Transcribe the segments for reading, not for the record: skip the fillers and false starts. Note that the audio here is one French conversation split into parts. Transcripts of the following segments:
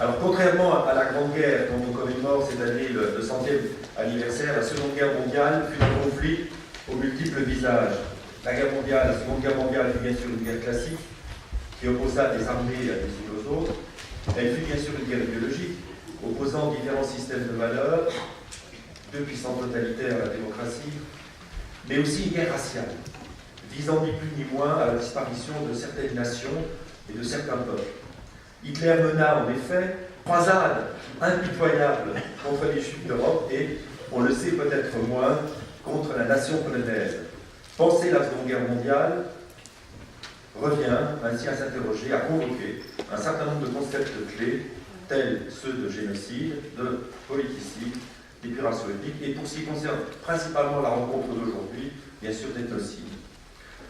Alors, contrairement à la Grande Guerre, dont on commémore cette année le 200e anniversaire, la Seconde Guerre mondiale fut un conflit aux multiples visages. La Seconde Guerre mondiale fut bien sûr une guerre classique, qui opposa des armées les unes aux autres. Elle fut bien sûr une guerre idéologique, opposant différents systèmes de valeurs, deux puissances totalitaires à la démocratie, mais aussi une guerre raciale, visant ni plus ni moins à la disparition de certaines nations et de certains peuples. Hitler mena en effet croisade impitoyable contre les Juifs d'Europe et, on le sait peut-être moins, contre la nation polonaise. Penser la Seconde Guerre mondiale revient ainsi à s'interroger, à convoquer un certain nombre de concepts clés, tels ceux de génocide, de politicide, d'épuration ethnique, et pour ce qui concerne principalement la rencontre d'aujourd'hui, bien sûr d'ethnocide.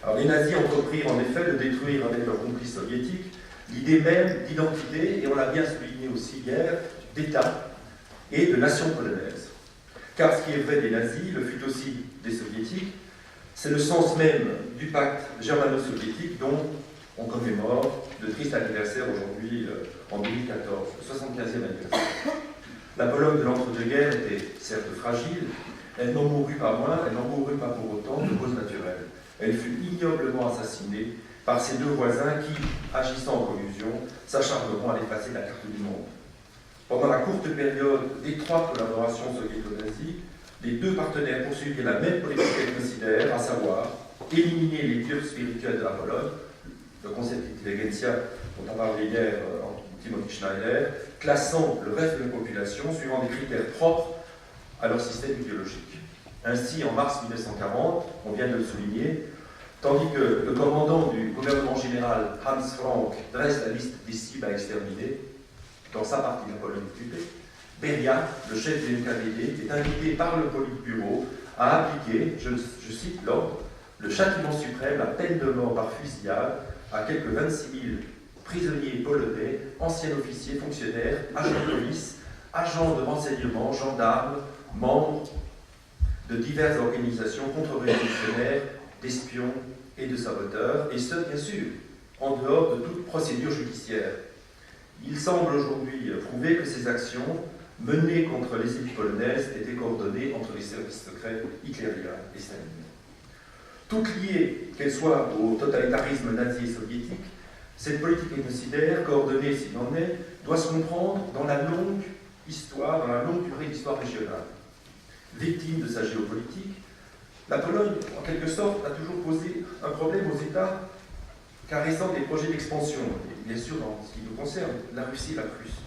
Alors les nazis entreprirent en effet de détruire avec leurs complices soviétiques l'idée même d'identité, et on l'a bien souligné aussi hier, d'État et de nation polonaise. Car ce qui est vrai des nazis, le fut aussi des soviétiques, c'est le sens même du pacte germano-soviétique dont on commémore le triste anniversaire aujourd'hui en 2014, le 75e anniversaire. La Pologne de l'entre-deux-guerres était certes fragile, elle n'en mourut pas moins, elle n'en mourut pas pour autant de cause naturelle. Elle fut ignoblement assassinée par ses deux voisins qui, agissant en collusion, s'acharneront à l'effacer de la carte du monde. Pendant la courte période d'étroite collaboration soviéto-nazie, les deux partenaires poursuivirent la même politique ethnocidaire, à savoir éliminer les dieux spirituels de la Pologne, le concept d'intelligentsia dont a parlé hier Timothy Schneider, classant le reste de la population suivant des critères propres à leur système idéologique. Ainsi, en mars 1940, on vient de le souligner, tandis que le commandant du gouvernement général Hans Frank dresse la liste des cibles à exterminer, dans sa partie de la Pologne occupée, Beria, le chef du NKVD, est invité par le Politburo à appliquer, je cite l'ordre, le châtiment suprême, la peine de mort par fusillade à quelques 26 000 prisonniers polonais, anciens officiers, fonctionnaires, agents de police, agents de renseignement, gendarmes, membres de diverses organisations contre-révolutionnaires, d'espions et de saboteurs, et ce, bien sûr, en dehors de toute procédure judiciaire. Il semble aujourd'hui prouver que ces actions menées contre les élites polonaises étaient coordonnées entre les services secrets hitlériens et staliniens. Toutes liées, qu'elles soient au totalitarisme nazi et soviétique, cette politique ethnocidaire, coordonnée s'il en est, doit se comprendre dans la longue histoire, dans la longue durée d'histoire régionale. Victime de sa géopolitique, la Pologne, en quelque sorte, a toujours posé un problème aux États caressant des projets d'expansion, et bien sûr, dans ce qui nous concerne, la Russie et la Prusse.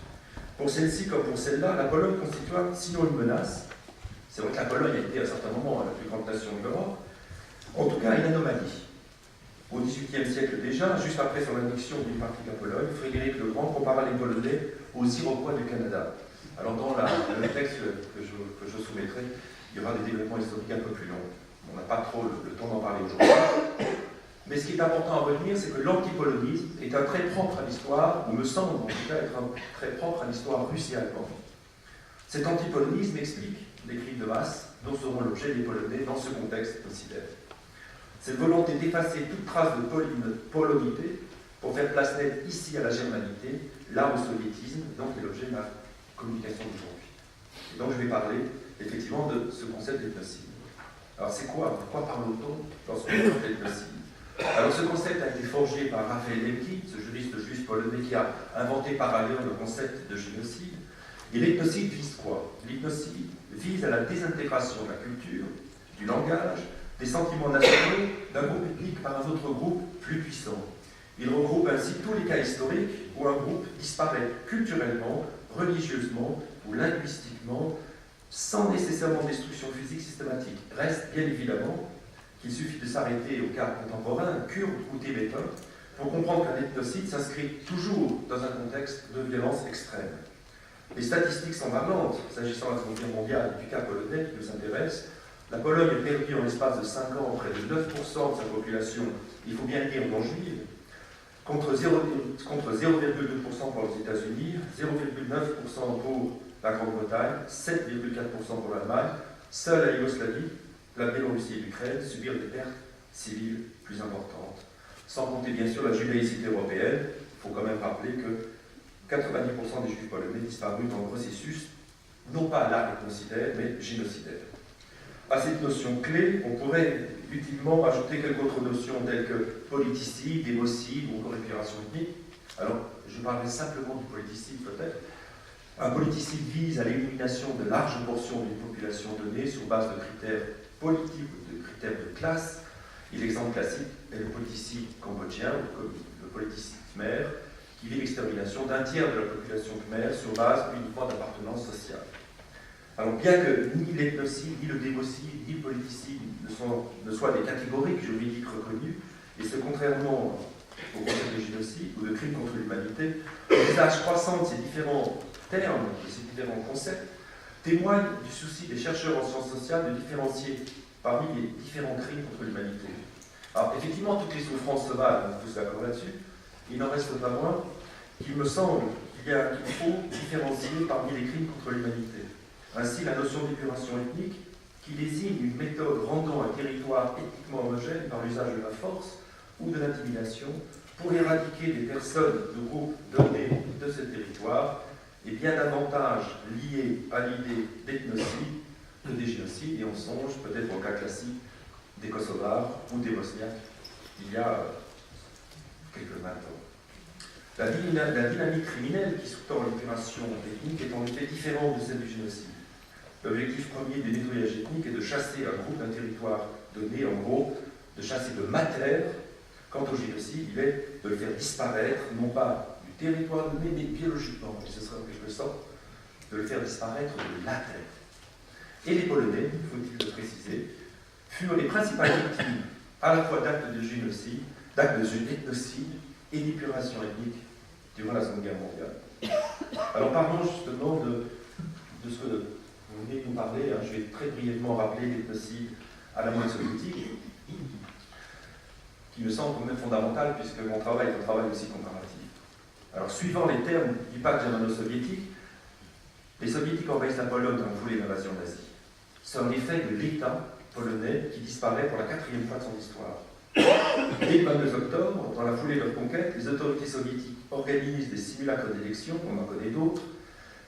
Pour celle-ci comme pour celle-là, la Pologne constitua sinon une menace, c'est vrai que la Pologne a été à un certain moment la plus grande nation de l'Europe, en tout cas une anomalie. Au XVIIIe siècle déjà, juste après son annexion d'une partie de la Pologne, Frédéric le Grand compara les Polonais aux Iroquois du Canada. Alors dans le texte que je soumettrai, il y aura des développements historiques un peu plus longs. On n'a pas trop le temps d'en parler aujourd'hui. Mais ce qui est important à retenir, c'est que l'antipolonisme est un trait propre à l'histoire, ou me semble en tout cas être un trait propre à l'histoire russe et allemande. Cet antipolonisme explique les crimes de masse dont seront l'objet les Polonais dans ce contexte ethnocidaire. Cette volonté d'effacer toute trace de polonité pour faire place nette ici à la germanité, là au soviétisme, donc est l'objet de ma communication d'aujourd'hui. Et donc je vais parler effectivement de ce concept d'ethnocide. Alors c'est quoi? De quoi parle-t-on lorsqu'on parle d'ethnocide? Alors ce concept a été forgé par Raphaël Lemkin, ce juriste juif polonais qui a inventé par ailleurs le concept de génocide. Et l'ethnocide vise quoi? L'ethnocide vise à la désintégration de la culture, du langage, des sentiments nationaux d'un groupe ethnique par un autre groupe plus puissant. Il regroupe ainsi tous les cas historiques où un groupe disparaît culturellement, religieusement ou linguistiquement sans nécessairement destruction physique systématique. Reste bien évidemment qu'il suffit de s'arrêter au cas contemporain, kurde ou tibétain, pour comprendre qu'un ethnocide s'inscrit toujours dans un contexte de violence extrême. Les statistiques sont parlantes, s'agissant de la Seconde Guerre mondiale et du cas polonais qui nous intéresse. La Pologne a perdu en l'espace de 5 ans près de 9% de sa population, il faut bien le dire, non juive, contre 0,2% pour les États-Unis, 0,9% pour la Grande-Bretagne, 7,4% pour l'Allemagne. Seule la Yougoslavie, la Biélorussie et l'Ukraine subirent des pertes civiles plus importantes. Sans compter bien sûr la judaïcité européenne, il faut quand même rappeler que 90% des juifs polonais disparus dans le processus, non pas là qu'ils considèrent, mais génocidaire. À cette notion clé, on pourrait utilement ajouter quelques autres notions telles que politicide, démocide ou encore épuration ethnique. Alors, je parlerai simplement du politicide peut-être. Un politicide vise à l'élimination de larges portions d'une population donnée sur base de critères politiques ou de critères de classe. Et l'exemple classique est le politicide cambodgien, ou le politicide khmer, qui vise l'extermination d'un tiers de la population khmer sur base uniquement d'appartenance sociale. Alors, bien que ni l'ethnocide, ni le démocide, ni le politicide ne soient des catégories juridiques reconnues, et ce contrairement au concept de génocide ou de crime contre l'humanité, l'usage croissant de ces différents termes, de ces différents concepts, témoigne du souci des chercheurs en sciences sociales de différencier parmi les différents crimes contre l'humanité. Alors, effectivement, toutes les souffrances se valent, on est tous d'accord là-dessus, il n'en reste pas moins qu'il me semble qu'il faut différencier parmi les crimes contre l'humanité. Ainsi, la notion d'épuration ethnique, qui désigne une méthode rendant un territoire ethniquement homogène par l'usage de la force ou de l'intimidation pour éradiquer des personnes de groupes donnés de ce territoire, est bien davantage liée à l'idée d'ethnocide que des génocides, et on songe peut-être au cas classique des Kosovars ou des Bosniaques il y a quelques 20 ans. La dynamique criminelle qui sous-tend l'épuration ethnique est en effet différente de celle du génocide. L'objectif premier du nettoyage ethnique est de chasser un groupe d'un territoire donné, en gros, de chasser de mater. Quant au génocide, il est de le faire disparaître, non pas du territoire donné, mais biologiquement, et ce sera en quelque sorte de le faire disparaître de la terre. Et les Polonais, faut-il le préciser, furent les principales victimes à la fois d'actes de génocide, d'actes d'ethnocide et d'épuration ethnique durant la Seconde Guerre mondiale. Alors parlons justement de ce que vous venez de nous parler. Je vais très brièvement rappeler l'ethnocide à la mode soviétique, qui me semble quand même fondamental puisque mon travail est un travail aussi comparatif. Alors suivant les termes du pacte germano-soviétique, les soviétiques envahissent la Pologne dans la foulée de l'invasion nazie. C'est en effet de l'État polonais qui disparaît pour la 4e fois de son histoire. Dès le 22 octobre, dans la foulée de leur conquête, les autorités soviétiques organisent des simulacres d'élections, on en connaît d'autres,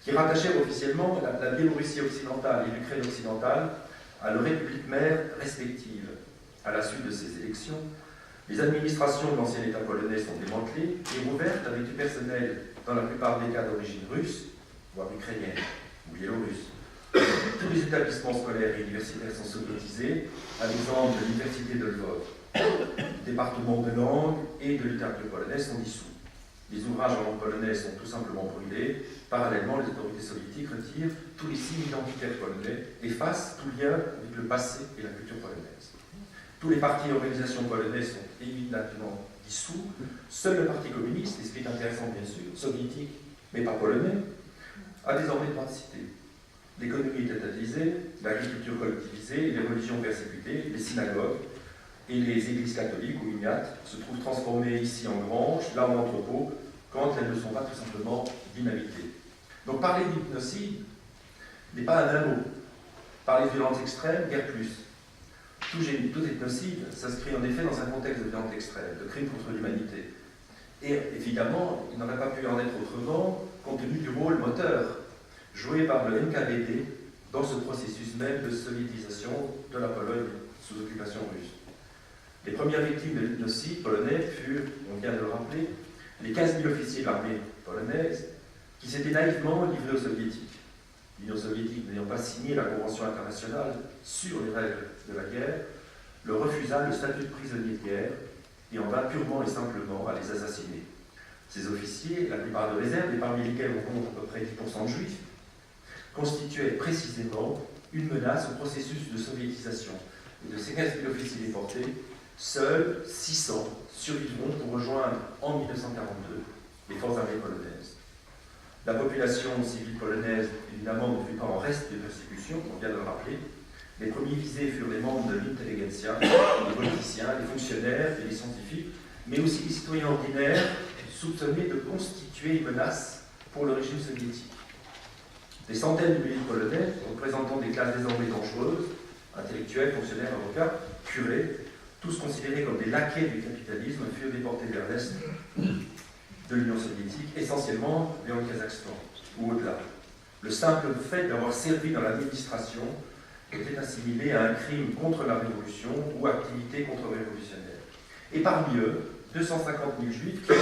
qui rattachèrent officiellement la Biélorussie occidentale et l'Ukraine occidentale à leurs républiques mères respectives. À la suite de ces élections, les administrations de l'ancien État polonais sont démantelées et rouvertes avec du personnel, dans la plupart des cas d'origine russe, voire ukrainienne ou biélorusse. Tous les établissements scolaires et universitaires sont soviétisés, à l'exemple de l'université de Lvov. Les départements de langue et de littérature polonaise sont dissous. Les ouvrages en langue polonaise sont tout simplement brûlés. Parallèlement, les autorités soviétiques retirent tous les signes identitaires polonais, effacent tout lien avec le passé et la culture polonaise. Tous les partis et organisations polonaises sont évidemment dissous. Seul le Parti communiste, et ce qui est intéressant bien sûr, soviétique, mais pas polonais, a désormais droit de cité. L'économie est étatisée, l'agriculture collectivisée, les religions persécutées, les synagogues et les églises catholiques ou uniates se trouvent transformées ici en granges, là en entrepôts, quand elles ne sont pas tout simplement dynamitées. Donc parler d'ethnocide n'est pas un mot. Parler de violence extrême, guère plus. Tout ethnocide s'inscrit en effet dans un contexte de violence extrême, de crime contre l'humanité. Et évidemment, il n'aurait pas pu en être autrement, compte tenu du rôle moteur joué par le NKVD dans ce processus même de soviétisation de la Pologne sous occupation russe. Les premières victimes de l'ethnocide polonais furent, on vient de le rappeler, les 15 000 officiers de l'armée polonaise qui s'étaient naïvement livrés aux soviétiques. L'Union soviétique n'ayant pas signé la Convention internationale sur les règles de la guerre, leur refusa le statut de prisonnier de guerre et en vint purement et simplement à les assassiner. Ces officiers, la plupart de réserve, et parmi lesquels on compte à peu près 10% de juifs, constituaient précisément une menace au processus de soviétisation. Et de ces 15 000 officiers déportés, seuls 600 survivront pour rejoindre en 1942 les forces armées polonaises. La population civile polonaise, évidemment, ne fut pas en reste de persécution, on vient de le rappeler. Les premiers visés furent les membres de l'intelligentsia, les politiciens, les fonctionnaires et les scientifiques, mais aussi les citoyens ordinaires soupçonnés de constituer une menace pour le régime soviétique. Des centaines de milliers de Polonais, représentant des classes désormais dangereuses, intellectuels, fonctionnaires, avocats, curés, tous considérés comme des laquais du capitalisme, furent déportés vers l'Est de l'Union soviétique, essentiellement vers le Kazakhstan ou au-delà. Le simple fait d'avoir servi dans l'administration était assimilé à un crime contre la révolution ou activité contre-révolutionnaire. Et parmi eux, 250 000 juifs qui,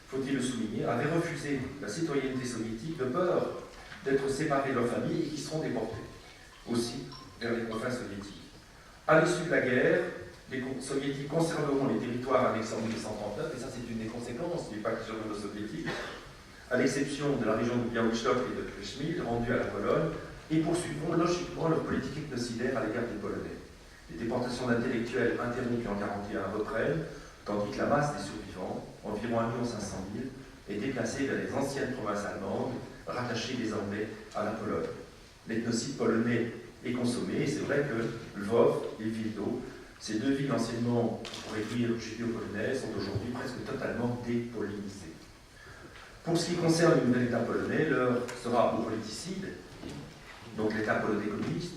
faut-il le souligner, avaient refusé la citoyenneté soviétique de peur d'être séparés de leur famille et qui seront déportés aussi vers les confins soviétiques. À l'issue de la guerre, les soviétiques conserveront les territoires annexés en 1939, et ça c'est une des conséquences du pacte germano-soviétique, à l'exception de la région de Białystok et de Krechmil, rendue à la Pologne, et poursuivront logiquement leur politique ethnocidaire à l'égard des Polonais. Les déportations d'intellectuels interrompues en 1941 reprennent, tandis que la masse des survivants, environ 1 500 000, est déplacée vers les anciennes provinces allemandes, rattachées désormais à la Pologne. L'ethnocide polonais est consommé, et c'est vrai que Lvov et Wilno, ces deux villes anciennement, on pourrait dire, judéo-polonaises, sont aujourd'hui presque totalement dépollinisées. Pour ce qui concerne le nouvel État polonais, l'heure sera au politicide, donc l'État polonais communiste.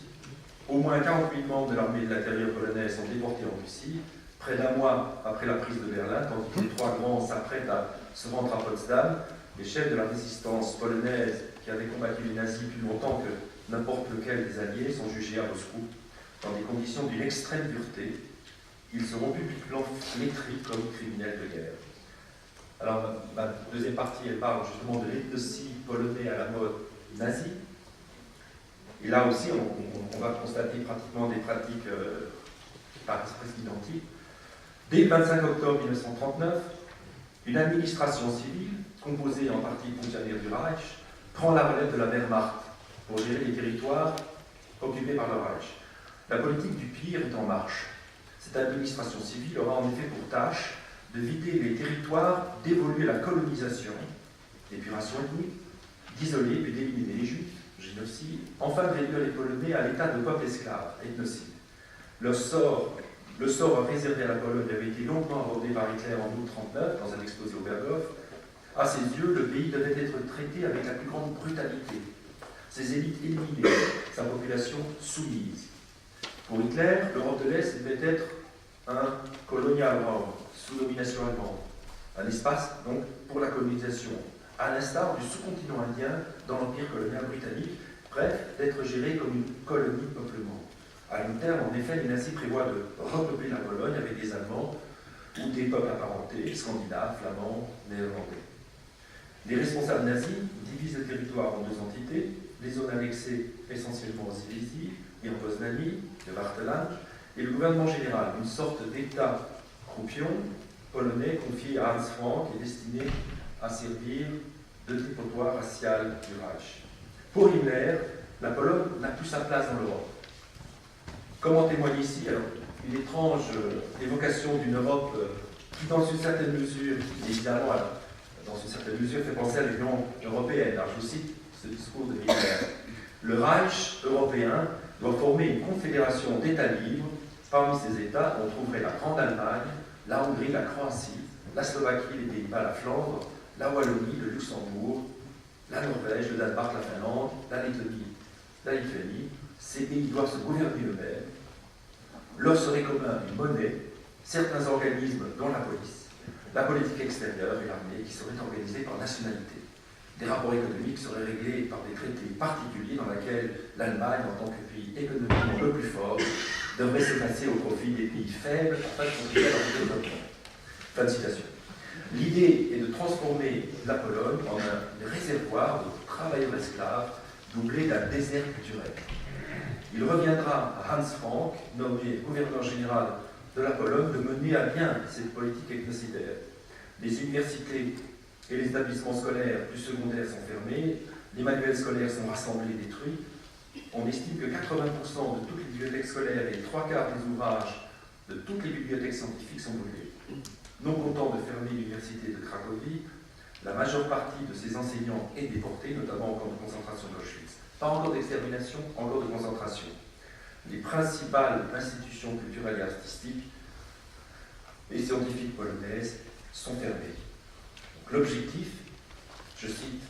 Au moins 40 000 membres de l'armée de l'intérieur polonaise sont déportés en Russie, près d'un mois après la prise de Berlin, tandis que les trois grands s'apprêtent à se rendre à Potsdam. Les chefs de la résistance polonaise, qui avaient combattu les nazis plus longtemps que n'importe lequel des alliés, sont jugés à Moscou dans des conditions d'une extrême dureté. Ils seront publiquement flétris comme criminels de guerre. Alors, ma deuxième partie, elle parle justement de l'ethnocide polonais à la mode nazie. Et là aussi, on va constater pratiquement des pratiques presque identiques. Dès le 25 octobre 1939, une administration civile, composée en partie de fonctionnaires du Reich, prend la relève de la Wehrmacht pour gérer les territoires occupés par le Reich. La politique du pire est en marche. Cette administration civile aura en effet pour tâche de vider les territoires dévolus à la colonisation, épuration ethnique, d'isoler puis d'éliminer les Juifs, génocide, enfin de réduire les Polonais à l'état de peuple esclave, ethnocide. Le sort réservé à la Pologne avait été longuement abordé par Hitler en août 1939 dans un exposé au Berghof. À ses yeux, le pays devait être traité avec la plus grande brutalité, ses élites éliminées, sa population soumise. Pour Hitler, l'Europe de l'Est devait être un colonial Raum, sous domination allemande, un espace donc pour la colonisation, à l'instar du sous-continent indien dans l'empire colonial britannique, bref, d'être géré comme une colonie de peuplement. À long terme, en effet, les nazis prévoient de repeupler la Pologne avec des Allemands ou des peuples apparentés, scandinaves, flamands, néerlandais. Les responsables nazis divisent le territoire en deux entités, les zones annexées essentiellement en Silésie et en Poznanie, le Wartheland, et le gouvernement général, une sorte d'État croupion polonais confié à Hans Frank et destiné à servir de dépotoir racial du Reich. Pour Himmler, la Pologne n'a plus sa place dans l'Europe. Comme en témoigne ici, alors, une étrange évocation d'une Europe qui, dans une certaine mesure, évidemment, dans une certaine mesure, fait penser à l'Union européenne. Alors, je vous cite ce discours de Hitler. Le Reich européen doit former une confédération d'États libres. Parmi ces États, on trouverait la Grande Allemagne, la Hongrie, la Croatie, la Slovaquie, les Pays-Bas, la Flandre, la Wallonie, le Luxembourg, la Norvège, le Danemark, la Finlande, la Lettonie, la Lituanie. Ces pays doivent se gouverner eux-mêmes. Leur serait commun une monnaie, certains organismes, dont la police, la politique extérieure et l'armée, qui seraient organisés par nationalité. Des rapports économiques seraient réglés par des traités particuliers dans lesquels l'Allemagne, en tant que pays économiquement le plus fort, devrait se passer au profit des pays faibles afin de contribuer à leur développement. Fin de citation. L'idée est de transformer la Pologne en un réservoir de travailleurs esclaves doublé d'un désert culturel. Il reviendra à Hans Frank, nommé gouverneur général de la Pologne, de mener à bien cette politique ethnocidaire. Les universités et les établissements scolaires du secondaire sont fermés, les manuels scolaires sont rassemblés et détruits. On estime que 80% de toutes les bibliothèques scolaires et les 3/4 des ouvrages de toutes les bibliothèques scientifiques sont brûlés. Non content de fermer l'université de Cracovie, la majeure partie de ses enseignants est déportée, notamment au camp de concentration d'Auschwitz. Pas encore d'extermination, encore de concentration. Les principales institutions culturelles et artistiques et scientifiques polonaises sont fermées. L'objectif, je cite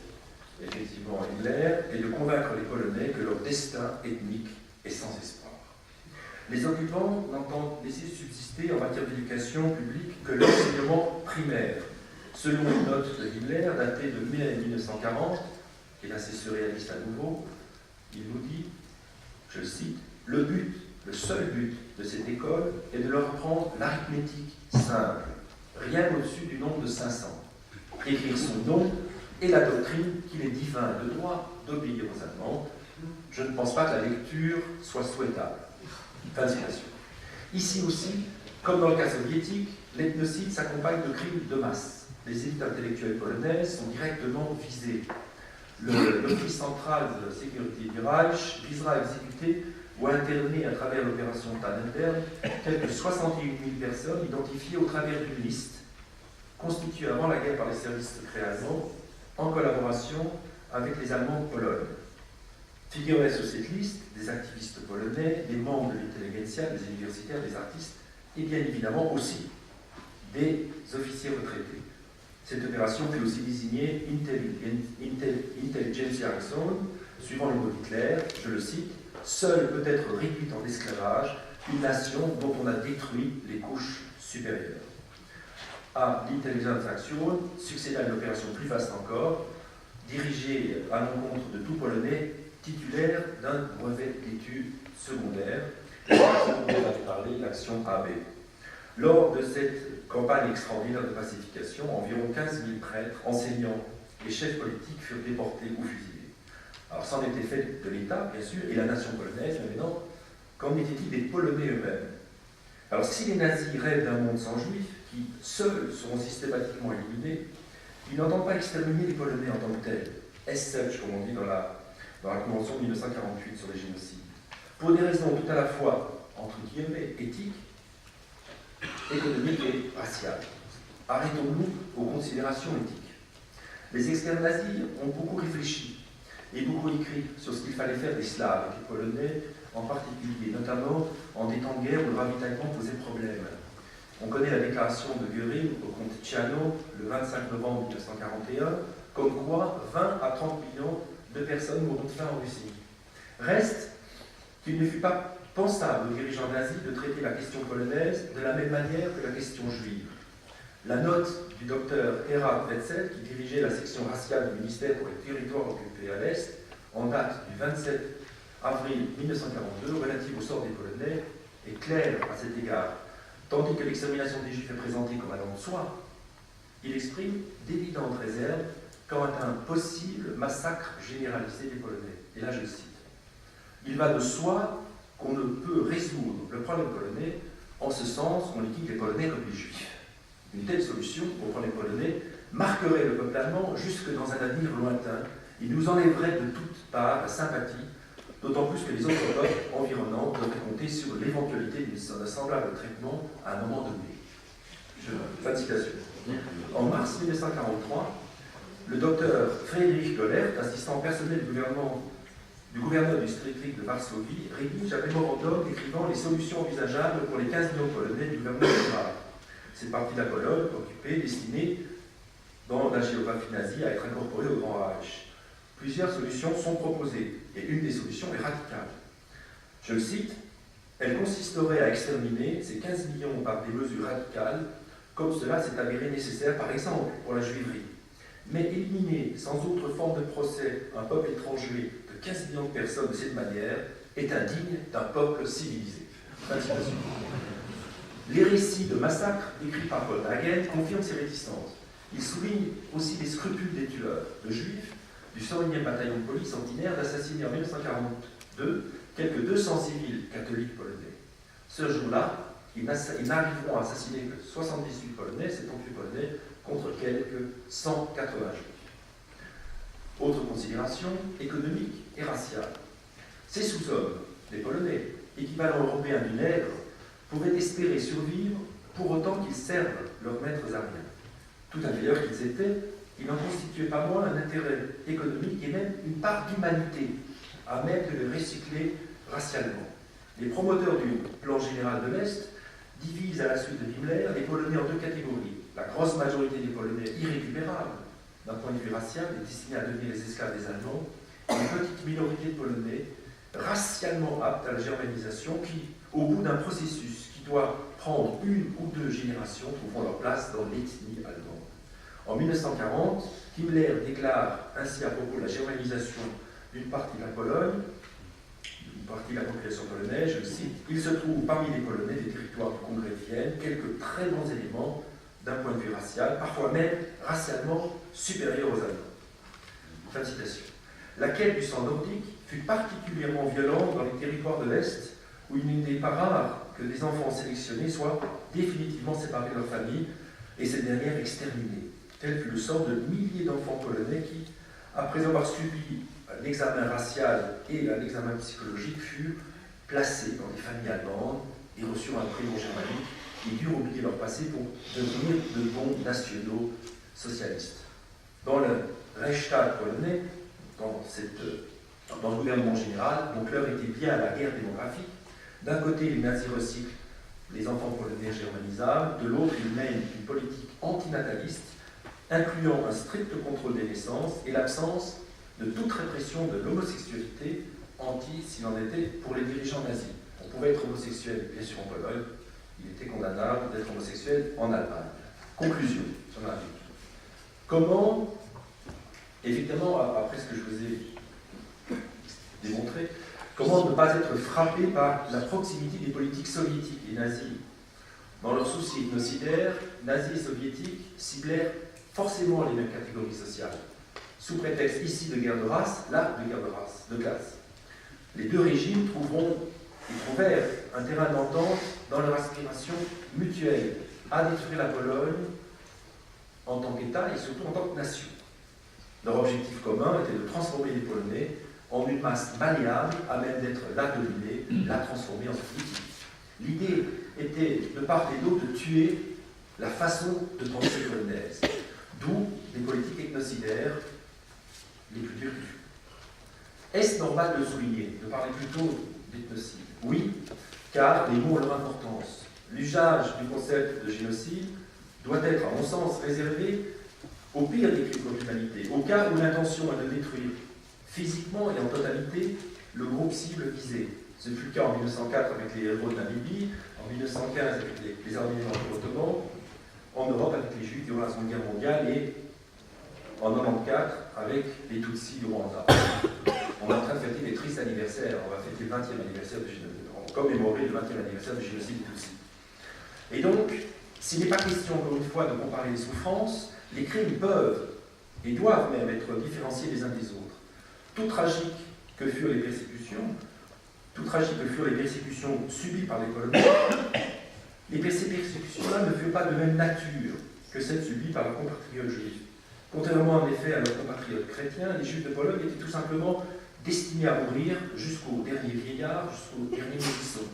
effectivement Himmler, est de convaincre les Polonais que leur destin ethnique est sans espoir. Les occupants n'entendent laisser subsister en matière d'éducation publique que l'enseignement primaire, Selon une note de Himmler, datée de mai 1940, qui est assez surréaliste à nouveau, il nous dit, je le cite, « Le seul but de cette école est de leur apprendre l'arithmétique simple, rien au-dessus du nombre de 500, écrire son nom et la doctrine qu'il est divin de droit d'obéir aux Allemands. Je ne pense pas que la lecture soit souhaitable. » Fin de citation. Ici aussi, comme dans le cas soviétique, l'ethnocide s'accompagne de crimes de masse. Les élites intellectuelles polonaises sont directement visées. L'Office central de sécurité du Reich visera à exécuter ou à interner à travers l'opération Tannenberg quelques 61 000 personnes identifiées au travers d'une liste constituée avant la guerre par les services secrets allemands en collaboration avec les Allemands de Pologne. Figuraient sur cette liste des activistes polonais, des membres de l'intelligentsia, des universitaires, des artistes et bien évidemment aussi des officiers retraités. Cette opération fait aussi désigner Intelligentsia Zone, suivant le mot d'Hitler, je le cite, « Seule peut être réduite en esclavage une nation dont on a détruit les couches supérieures. » À l'Intelligence Action succéda une opération plus vaste encore, dirigée à l'encontre de tout Polonais titulaire d'un brevet d'études secondaires, dont on avait parlé, l'action AB. Lors de cette campagne extraordinaire de pacification, environ 15 000 prêtres, enseignants et chefs politiques furent déportés ou fusillés. Alors, c'en était fait de l'État, bien sûr, et la nation polonaise, mais maintenant, qu'en était-il des Polonais eux-mêmes? Alors, si les nazis rêvent d'un monde sans juifs, qui seuls seront systématiquement éliminés, ils n'entendent pas exterminer les Polonais en tant que tels, as such, comme on dit dans la Convention de 1948 sur les génocides, pour des raisons tout à la fois, entre guillemets, éthiques, économiques et raciales. Arrêtons-nous aux considérations éthiques. Les experts nazis ont beaucoup réfléchi et beaucoup écrit sur ce qu'il fallait faire des Slaves, et des Polonais en particulier, notamment en des temps de guerre où le ravitaillement posait problème. On connaît la déclaration de Göring au comte Ciano le 25 novembre 1941, comme quoi 20 à 30 millions de personnes mourront de faim en Russie. Reste qu'il ne fut pas pensable aux dirigeants nazis de traiter la question polonaise de la même manière que la question juive. La note du docteur Erhard Wetzel, qui dirigeait la section raciale du ministère pour les territoires occupés à l'Est, en date du 27 avril 1942, relative au sort des Polonais, est claire à cet égard. Tandis que l'extermination des Juifs est présentée comme allant de soi, il exprime d'évidentes réserves quant à un possible massacre généralisé des Polonais. Et là, je le cite. « Il va de soi qu'on ne peut résoudre le problème polonais en ce sens qu'on liquide les Polonais comme les Juifs. Une telle solution pour le problème polonais marquerait le peuple allemand jusque dans un avenir lointain et nous enlèverait de toutes parts la sympathie, d'autant plus que les autres peuples environnants devraient compter sur l'éventualité d'un semblable traitement à un moment donné. » Fin de citation. En mars 1943, le docteur Friedrich Gollert, assistant personnel du gouverneur du district de Varsovie, rédige un mémorandum décrivant les solutions envisageables pour les 15 millions polonais du gouvernement fédéral. Cette partie de la Pologne occupée, destinée dans la géographie nazie à être incorporée au Grand Reich. Plusieurs solutions sont proposées, et une des solutions est radicale. Je le cite, « Elle consisterait à exterminer ces 15 millions par des mesures radicales, comme cela s'est avéré nécessaire par exemple pour la juiverie. Mais éliminer sans autre forme de procès un peuple étranger de 15 millions de personnes de cette manière est indigne d'un peuple civilisé. » Les récits de massacres décrits par Paul Hagen confirment ces réticences. Ils soulignent aussi les scrupules des tueurs, de juifs, du 101e bataillon de police ordinaire d'assassiner en 1942 quelques 200 civils catholiques polonais. Ce jour-là, ils n'arriveront à assassiner que 78 Polonais, 78 Polonais, contre quelques 180 juifs. Autre considération économique et raciale. Ces sous-hommes, les Polonais, équivalent européen du nègre, pouvaient espérer survivre pour autant qu'ils servent leurs maîtres ariens. Tout à meilleur qu'ils étaient, il en constituait pas moins un intérêt économique et même une part d'humanité à même de les recycler racialement. Les promoteurs du plan général de l'Est divisent à la suite de Himmler les Polonais en deux catégories. La grosse majorité des Polonais irrécupérables, d'un point de vue racial, est destinée à devenir les esclaves des Allemands, et une petite minorité de Polonais racialement aptes à la germanisation qui, au bout d'un processus qui doit prendre une ou deux générations, trouveront leur place dans l'ethnie allemande. En 1940, Himmler déclare ainsi à propos de la germanisation d'une partie de la Pologne, une partie de la population polonaise, je le cite, « Il se trouve parmi les Polonais des territoires du Congrès de Vienne quelques très bons éléments d'un point de vue racial, parfois même racialement supérieurs aux Allemands. » Fin de citation. La quête du sang nordique fut particulièrement violente dans les territoires de l'Est, où il n'est pas rare que des enfants sélectionnés soient définitivement séparés de leur famille et cette dernière exterminée. Tel fut le sort de milliers d'enfants polonais qui, après avoir subi un examen racial et un examen psychologique, furent placés dans des familles allemandes et reçurent un prénom germanique et durent oublier leur passé pour devenir de bons nationaux socialistes. Dans le Reichstag polonais, dans le gouvernement général, donc l'heure était bien à la guerre démographique. D'un côté, les nazis recyclent les enfants polonais germanisables, de l'autre, ils mènent une politique antinataliste, incluant un strict contrôle des naissances et l'absence de toute répression de l'homosexualité, anti s'il en était pour les dirigeants nazis. On pouvait être homosexuel, bien sûr, en Pologne, il était condamnable d'être homosexuel en Allemagne. Conclusion sur la vie. Comment, évidemment, après ce que je vous ai démontré, comment ne pas être frappé par la proximité des politiques soviétiques et nazies? Dans leur souci ethnocidaire, nazis et soviétiques ciblèrent forcément les mêmes catégories sociales, sous prétexte ici de guerre de race, là de guerre de race, de classe. Les deux régimes trouvèrent un terrain d'entente dans leur aspiration mutuelle à détruire la Pologne en tant qu'État et surtout en tant que nation. Leur objectif commun était de transformer les Polonais en une masse malléable à même d'être la dominer, la transformer en soviétique. L'idée était de part et d'autre de tuer la façon de penser polonaise, d'où les politiques ethnocidaires les plus dures. Est-ce normal de le souligner, de parler plutôt d'ethnocide? Oui, car les mots ont leur importance. L'usage du concept de génocide doit être, à mon sens, réservé au pire des crimes contre l'humanité, au cas où l'intention est de détruire physiquement et en totalité le groupe cible visé. Ce fut le cas en 1904 avec les héros de Namibie, en 1915 avec les Arméniens ottomans, en Europe avec les Juifs durant la Seconde Guerre mondiale et en 1994 avec les Tutsis du Rwanda. On est en train de fêter des tristes anniversaires. On va fêter le 20e anniversaire de génocide. On va commémorer le 20e anniversaire du génocide des Tutsis. Et donc, s'il n'est pas question, encore une fois, de comparer les souffrances, les crimes peuvent et doivent même être différenciés les uns des autres. Tout tragique que furent les persécutions, subies par les Polonais, ces persécutions-là ne furent pas de même nature que celles subies par leurs compatriotes juifs. Contrairement en effet à leurs compatriotes chrétiens, les Juifs de Pologne étaient tout simplement destinés à mourir jusqu'au dernier vieillard, jusqu'au dernier nourrisson.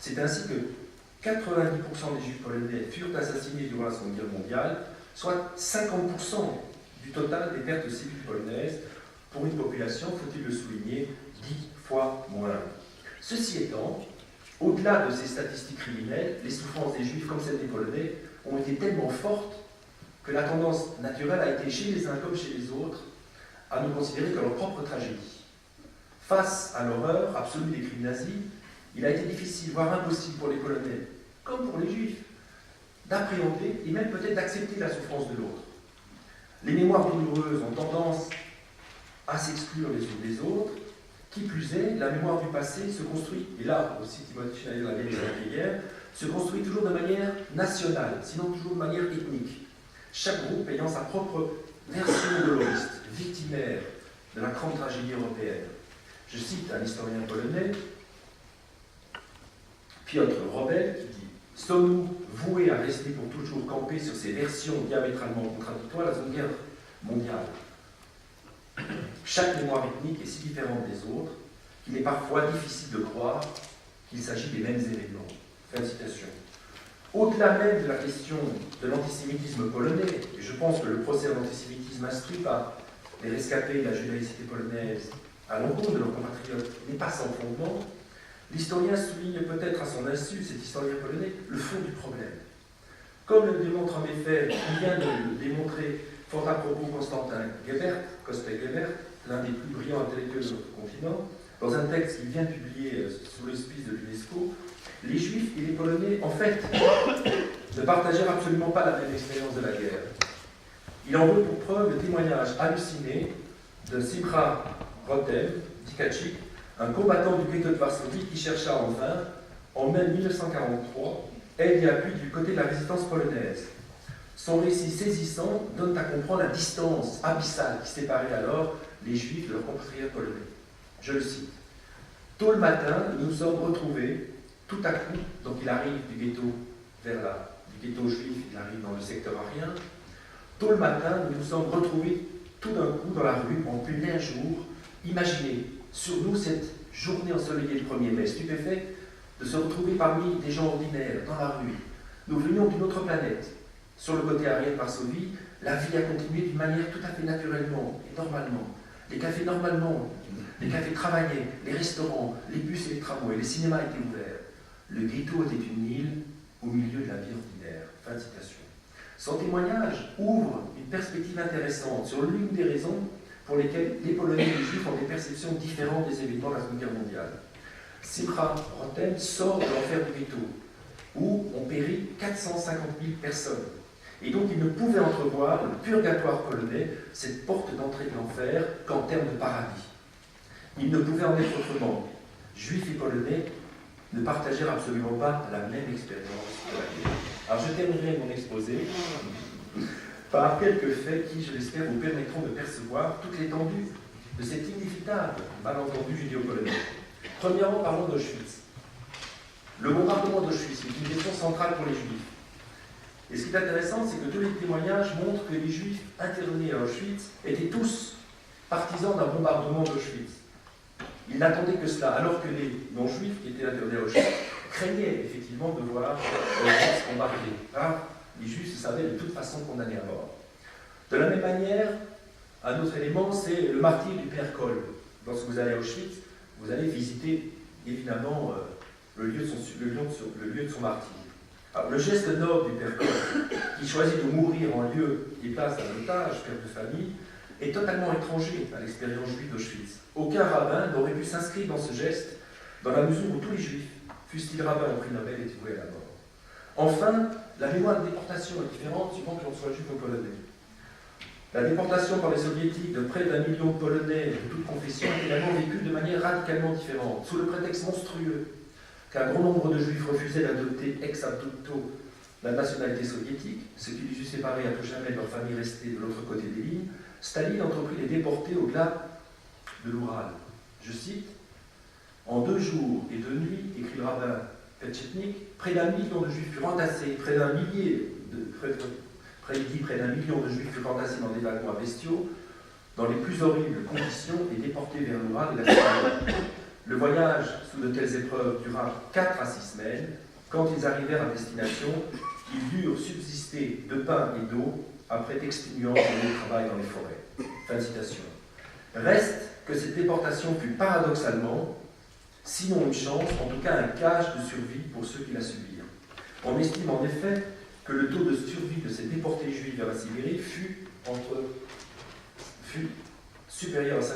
C'est ainsi que 90% des Juifs polonais furent assassinés durant la Seconde Guerre mondiale, soit 50% du total des pertes civiles polonaises, pour une population, faut-il le souligner, 10 fois moins. Ceci étant, au-delà de ces statistiques criminelles, les souffrances des Juifs comme celles des Polonais ont été tellement fortes que la tendance naturelle a été chez les uns comme chez les autres à ne considérer que leur propre tragédie. Face à l'horreur absolue des crimes nazis, il a été difficile, voire impossible pour les Polonais, comme pour les Juifs, d'appréhender et même peut-être d'accepter la souffrance de l'autre. Les mémoires douloureuses ont tendance à s'exclure les unes des autres. Qui plus est, la mémoire du passé se construit, et là aussi Timothy Schneider l'a bien expliqué hier, se construit toujours de manière nationale, sinon toujours de manière ethnique. Chaque groupe ayant sa propre version doloriste, victimaire de la grande tragédie européenne. Je cite un historien polonais, Piotr Robel, qui dit « Sommes-nous voués à rester pour toujours campés sur ces versions diamétralement contradictoires à la Seconde Guerre mondiale ?» Chaque mémoire ethnique est si différente des autres qu'il est parfois difficile de croire qu'il s'agit des mêmes événements. Fin de citation. Au-delà même de la question de l'antisémitisme polonais, et je pense que le procès d'antisémitisme instruit par les rescapés de la judaïcité polonaise à l'encontre de leurs compatriotes n'est pas sans fondement, l'historien souligne peut-être à son insu, cet historien polonais, le fond du problème. Comme le démontre en effet, il vient de le démontrer fort à propos Constantin Gebert, Kostek Gebert, l'un des plus brillants intellectuels de notre continent, dans un texte qu'il vient de publier sous l'auspice de l'UNESCO, les Juifs et les Polonais, en fait, ne partagèrent absolument pas la même expérience de la guerre. Il en veut pour preuve le témoignage halluciné de Simcha Rotem Dikacik, un combattant du ghetto de Varsovie qui chercha en vain, en mai 1943, aide et appui du côté de la résistance polonaise. Son récit saisissant donne à comprendre la distance abyssale qui séparait alors les Juifs de leurs compatriotes polonais. Je le cite. Tôt le matin, nous nous sommes retrouvés, tout à coup, donc il arrive du ghetto du ghetto juif, il arrive dans le secteur arien. Tôt le matin, nous nous sommes retrouvés tout d'un coup dans la rue, en plein jour. Imaginez, sur nous, cette journée ensoleillée le 1er mai, stupéfait de se retrouver parmi des gens ordinaires, dans la rue. Nous venions d'une autre planète. Sur le côté arien de Varsovie, la vie a continué d'une manière tout à fait naturellement et normalement. Les cafés normalement, les cafés travaillaient, les restaurants, les bus et les tramways, les cinémas étaient ouverts. Le ghetto était une île au milieu de la vie ordinaire. Fin de citation. Son témoignage ouvre une perspective intéressante sur l'une des raisons pour lesquelles les Polonais et les Juifs ont des perceptions différentes des événements de la Seconde Guerre mondiale. Simcha Rotem sort de l'enfer du ghetto, où ont péri 450 000 personnes. Et donc il ne pouvait entrevoir le purgatoire polonais, cette porte d'entrée de l'enfer, qu'en termes de paradis. Il ne pouvait en être autrement. Juifs et Polonais ne partagèrent absolument pas la même expérience de la guerre. Alors je terminerai mon exposé par quelques faits qui, je l'espère, vous permettront de percevoir toute l'étendue de cet inévitable malentendu judéo-polonais. Premièrement, parlons d'Auschwitz. Le bombardement d'Auschwitz est une question centrale pour les Juifs. Et ce qui est intéressant, c'est que tous les témoignages montrent que les Juifs internés à Auschwitz étaient tous partisans d'un bombardement d'Auschwitz. Ils n'attendaient que cela, alors que les non-juifs qui étaient internés à Auschwitz craignaient effectivement de voir Auschwitz bombardé. Car les Juifs se savaient de toute façon condamnés à mort. De la même manière, un autre élément, c'est le martyre du Père Koll. Lorsque vous allez à Auschwitz, vous allez visiter évidemment le lieu de son martyre. Alors, le geste noble du Père Koll, qui choisit de mourir en lieu et place d'un otage, père de famille, est totalement étranger à l'expérience juive d'Auschwitz. Aucun rabbin n'aurait pu s'inscrire dans ce geste, dans la mesure où tous les juifs, fussent-ils rabbins au prix Nobel, étaient voués à la mort. Enfin, la mémoire de déportation est différente suivant que l'on soit juif ou polonais. La déportation par les soviétiques de près d'1 million de Polonais de toute confession est également vécue de manière radicalement différente, sous le prétexte monstrueux qu'un grand nombre de juifs refusaient d'adopter ex abrupto la nationalité soviétique, ce qui les eût séparés à tout jamais de leur famille restée de l'autre côté des lignes. Staline entreprit les déporter au-delà de l'Oural. Je cite, « En 2 jours et 2 nuits, écrit le rabbin Petchetnik, près d'1 million de juifs furent entassés, près d'un million de juifs furent entassés dans des wagons à bestiaux, dans les plus horribles conditions et déportés vers l'Oural et la Sibérie. Le voyage sous de telles épreuves dura 4 à 6 semaines. Quand ils arrivèrent à destination, ils durent subsister de pain et d'eau après exténuant le travail dans les forêts. » Fin de citation. Reste que cette déportation fut paradoxalement, sinon une chance, en tout cas un gage de survie pour ceux qui la subirent. On estime en effet que le taux de survie de ces déportés juifs vers la Sibérie fut supérieur à 50%.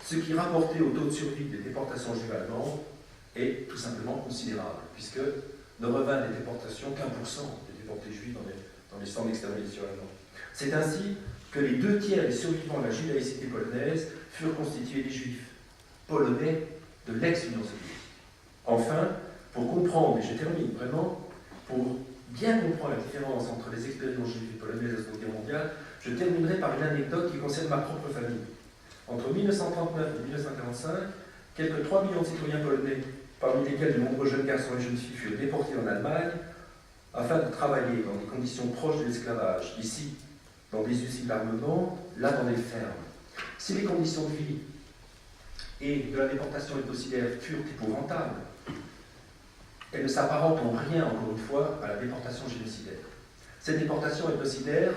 Ce qui rapportait au taux de survie des déportations juives allemandes est tout simplement considérable, puisque ne revint des déportations qu'1% des déportés juifs dans les centres d'extermination allemands. C'est ainsi que les 2 tiers des survivants de la judaïcité polonaise furent constitués des juifs polonais de l'ex-Union soviétique. Enfin, pour comprendre, et je termine vraiment, pour bien comprendre la différence entre les expériences juives et polonaises de la Seconde Guerre mondiale, je terminerai par une anecdote qui concerne ma propre famille. Entre 1939 et 1945, quelques 3 millions de citoyens polonais, parmi lesquels de nombreux jeunes garçons et jeunes filles, furent déportés en Allemagne afin de travailler dans des conditions proches de l'esclavage, ici dans des usines d'armement, là dans des fermes. Si les conditions de vie et de la déportation écocidaire furent épouvantables, elles ne s'apparentent en rien, encore une fois, à la déportation génocidaire. Cette déportation écocidaire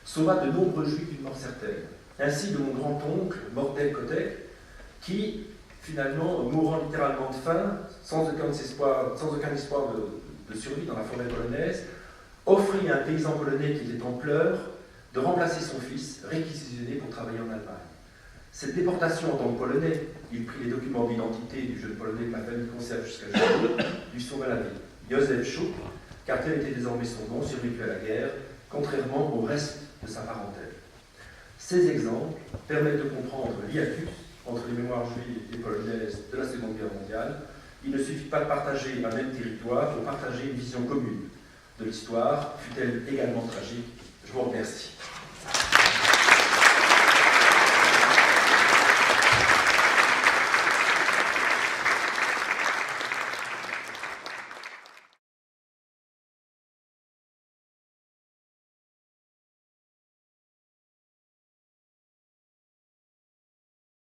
sauva de nombreux juifs d'une mort certaine. Ainsi de mon grand-oncle, Mordel Kotek, qui, finalement, mourant littéralement de faim, sans aucun espoir de survie dans la forêt polonaise, offrit à un paysan polonais qui était en pleurs de remplacer son fils, réquisitionné pour travailler en Allemagne. Cette déportation en tant que Polonais, il prit les documents d'identité du jeune Polonais que la famille conserve jusqu'à aujourd'hui, lui sauva la vie. Józef Schuk, car tel était désormais son nom, survécu à la guerre, contrairement au reste de sa parentèle. Ces exemples permettent de comprendre l'hiatus entre les mémoires juives et polonaises de la Seconde Guerre mondiale. Il ne suffit pas de partager un même territoire pour partager une vision commune de l'histoire, fut-elle également tragique. Je vous remercie.